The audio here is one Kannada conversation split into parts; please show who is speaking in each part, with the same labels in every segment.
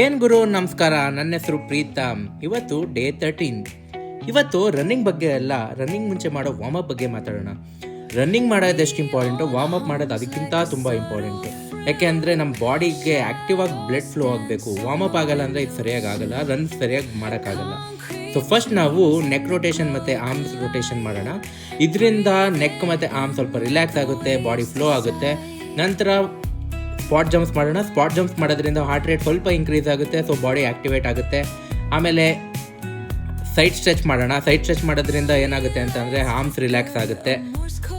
Speaker 1: ಏನ್ ಗುರು ನಮಸ್ಕಾರ, ನನ್ನ ಹೆಸರು ಪ್ರೀತಮ್. ಇವತ್ತು ಡೇ 13. ಇವತ್ತು ರನ್ನಿಂಗ್ ಬಗ್ಗೆ ಅಲ್ಲ, ರನ್ನಿಂಗ್ ಮುಂಚೆ ಮಾಡೋ ವಾರ್ಮಪ್ ಬಗ್ಗೆ ಮಾತಾಡೋಣ. ರನ್ನಿಂಗ್ ಮಾಡೋದು ಎಷ್ಟು ಇಂಪಾರ್ಟೆಂಟು, ವಾರ್ಮಪ್ ಮಾಡೋದು ಅದಕ್ಕಿಂತ ತುಂಬ ಇಂಪಾರ್ಟೆಂಟು. ಯಾಕೆ ಅಂದರೆ ನಮ್ಮ ಬಾಡಿಗೆ ಆ್ಯಕ್ಟಿವ್ ಆಗಿ ಬ್ಲಡ್ ಫ್ಲೋ ಆಗಬೇಕು. ವಾರ್ಮಪ್ ಆಗಲ್ಲ ಅಂದರೆ ಇದು ಸರಿಯಾಗಿ ಆಗಲ್ಲ, ರನ್ ಸರಿಯಾಗಿ ಮಾಡೋಕ್ಕಾಗಲ್ಲ. ಸೊ ಫಸ್ಟ್ ನಾವು ನೆಕ್ ರೊಟೇಷನ್ ಮತ್ತು ಆರ್ಮ್ಸ್ ರೊಟೇಷನ್ ಮಾಡೋಣ. ಇದರಿಂದ ನೆಕ್ ಮತ್ತು ಆರ್ಮ್ ಸ್ವಲ್ಪ ರಿಲ್ಯಾಕ್ಸ್ ಆಗುತ್ತೆ, ಬಾಡಿ ಫ್ಲೋ ಆಗುತ್ತೆ. ನಂತರ ಸ್ಪಾಟ್ ಜಂಪ್ಸ್ ಮಾಡೋಣ. ಸ್ಪಾಟ್ ಜಂಪ್ಸ್ ಮಾಡೋದ್ರಿಂದ ಹಾರ್ಟ್ ರೇಟ್ ಸ್ವಲ್ಪ ಇನ್ಕ್ರೀಸ್ ಆಗುತ್ತೆ, ಸೊ ಬಾಡಿ ಆ್ಯಕ್ಟಿವೇಟ್ ಆಗುತ್ತೆ. ಆಮೇಲೆ ಸೈಡ್ ಸ್ಟ್ರೆಚ್ ಮಾಡೋಣ. ಸೈಡ್ ಸ್ಟ್ರೆಚ್ ಮಾಡೋದ್ರಿಂದ ಏನಾಗುತ್ತೆ ಅಂತಂದರೆ ಆರ್ಮ್ಸ್ ರಿಲ್ಯಾಕ್ಸ್ ಆಗುತ್ತೆ.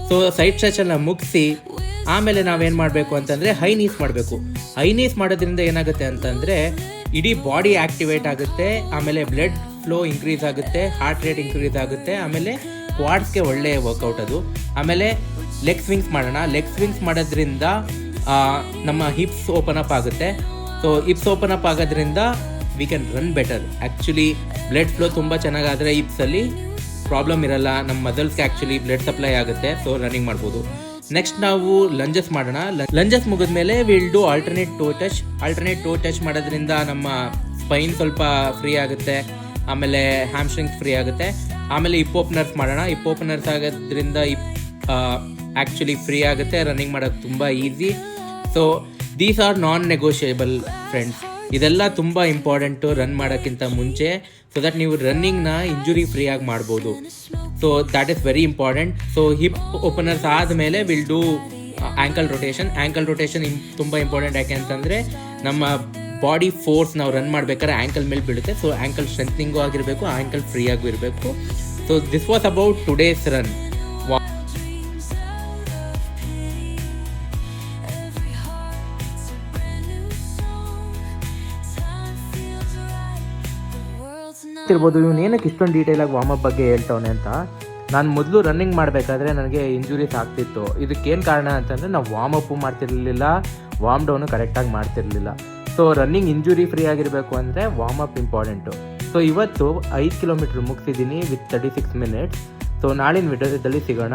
Speaker 1: ಸೊ ಸೈಡ್ ಸ್ಟ್ರೆಚೆಲ್ಲ ಮುಗಿಸಿ ಆಮೇಲೆ ನಾವೇನು ಮಾಡಬೇಕು ಅಂತಂದರೆ ಹೈ ನೀಸ್ ಮಾಡಬೇಕು. ಹೈ ನೀಸ್ ಮಾಡೋದ್ರಿಂದ ಏನಾಗುತ್ತೆ ಅಂತಂದರೆ ಇಡೀ ಬಾಡಿ ಆ್ಯಕ್ಟಿವೇಟ್ ಆಗುತ್ತೆ, ಆಮೇಲೆ ಬ್ಲಡ್ ಫ್ಲೋ ಇನ್ಕ್ರೀಸ್ ಆಗುತ್ತೆ, ಹಾರ್ಟ್ ರೇಟ್ ಇನ್ಕ್ರೀಸ್ ಆಗುತ್ತೆ, ಆಮೇಲೆ ಕ್ವಾಡ್ಸ್ಗೆ ಒಳ್ಳೆಯ ವರ್ಕೌಟ್ ಅದು. ಆಮೇಲೆ ಲೆಗ್ ಸ್ವಿಂಗ್ಸ್ ಮಾಡೋಣ. ಲೆಗ್ ಸ್ವಿಂಗ್ಸ್ ಮಾಡೋದ್ರಿಂದ ನಮ್ಮ ಹಿಪ್ಸ್ ಓಪನ್ ಅಪ್ ಆಗುತ್ತೆ. ಸೊ ಹಿಪ್ಸ್ ಓಪನ್ ಅಪ್ ಆಗೋದ್ರಿಂದ we can run better. Actually blood flow ತುಂಬ ಚೆನ್ನಾಗಾದರೆ ಹಿಪ್ಸಲ್ಲಿ ಪ್ರಾಬ್ಲಮ್ ಇರಲ್ಲ, ನಮ್ಮ ಮಸಲ್ಸ್ಗೆ ಆ್ಯಕ್ಚುಲಿ ಬ್ಲಡ್ ಸಪ್ಲೈ ಆಗುತ್ತೆ. ಸೊ ರನ್ನಿಂಗ್ ಮಾಡ್ಬೋದು. ನೆಕ್ಸ್ಟ್ ನಾವು ಲಂಜಸ್ ಮಾಡೋಣ. ಲಂಜಸ್ ಮುಗಿದ್ಮೇಲೆ will do alternate toe touch. Alternate toe touch ಮಾಡೋದ್ರಿಂದ ನಮ್ಮ ಸ್ಪೈನ್ ಸ್ವಲ್ಪ ಫ್ರೀ ಆಗುತ್ತೆ, ಆಮೇಲೆ ಹ್ಯಾಮ್ಸ್ಟ್ರಿಂಗ್ಸ್ ಫ್ರೀ ಆಗುತ್ತೆ. ಆಮೇಲೆ ಹಿಪ್ ಓಪನರ್ಸ್ ಮಾಡೋಣ. ಹಿಪ್ ಓಪನರ್ಸ್ ಆಗೋದ್ರಿಂದ ಆ್ಯಕ್ಚುಲಿ ಫ್ರೀ ಆಗುತ್ತೆ, ರನ್ನಿಂಗ್ ಮಾಡೋದು ತುಂಬ easy. So these are non negotiable friends. ಇದೆಲ್ಲ ತುಂಬ ಇಂಪಾರ್ಟೆಂಟು ರನ್ ಮಾಡೋಕ್ಕಿಂತ ಮುಂಚೆ, ಸೊ ದಟ್ ನೀವು ರನ್ನಿಂಗ್ನ ಇಂಜುರಿ ಫ್ರೀ ಆಗಿ ಮಾಡ್ಬೋದು. So that is very important. So hip openers ಆದಮೇಲೆ will do ankle rotation. Ankle rotation ತುಂಬ ಇಂಪಾರ್ಟೆಂಟ್. ಯಾಕೆ ಅಂತಂದರೆ ನಮ್ಮ ಬಾಡಿ ಫೋರ್ಸ್ ನಾವು ರನ್ ಮಾಡ್ಬೇಕಾದ್ರೆ ಆ್ಯಂಕಲ್ ಮೇಲೆ ಬೀಳುತ್ತೆ. ಸೊ ಆ್ಯಂಕಲ್ ಸ್ಟ್ರೆಂಥನಿಂಗು ಆಗಿರಬೇಕು, ಆ್ಯಂಕಲ್ ಫ್ರೀ ಆಗೂ ಇರಬೇಕು. So this was about today's run. ಇರ್ಬೋದು ಇವನು ಏನಕ್ಕೆ ಇಷ್ಟೊಂದು ಡೀಟೇಲಾಗಿ ವಾರ್ಮಪ್ ಬಗ್ಗೆ ಹೇಳ್ತವನೆ ಅಂತ. ನಾನು ಮೊದಲು ರನ್ನಿಂಗ್ ಮಾಡಬೇಕಾದ್ರೆ ನನಗೆ ಇಂಜುರೀಸ್ ಆಗ್ತಿತ್ತು. ಇದಕ್ಕೇನು ಕಾರಣ ಅಂತಂದರೆ ನಾವು ವಾರ್ಮಪ್ಪು ಮಾಡ್ತಿರಲಿಲ್ಲ, ವಾರ್ಮ್ ಡೌನು ಕರೆಕ್ಟಾಗಿ ಮಾಡ್ತಿರಲಿಲ್ಲ. ಸೊ ರನ್ನಿಂಗ್ ಇಂಜುರಿ ಫ್ರೀ ಆಗಿರಬೇಕು ಅಂದರೆ ವಾರ್ಮಪ್ ಇಂಪಾರ್ಟೆಂಟು. ಸೊ ಇವತ್ತು 5 ಕಿಲೋಮೀಟ್ರ್ ಮುಗಿಸಿದ್ದೀನಿ ವಿತ್ 36 ಮಿನಿಟ್ಸ್. ಸೊ ನಾಳಿನ ವಿಡಿಯೋದಲ್ಲಿ ಸಿಗೋಣ.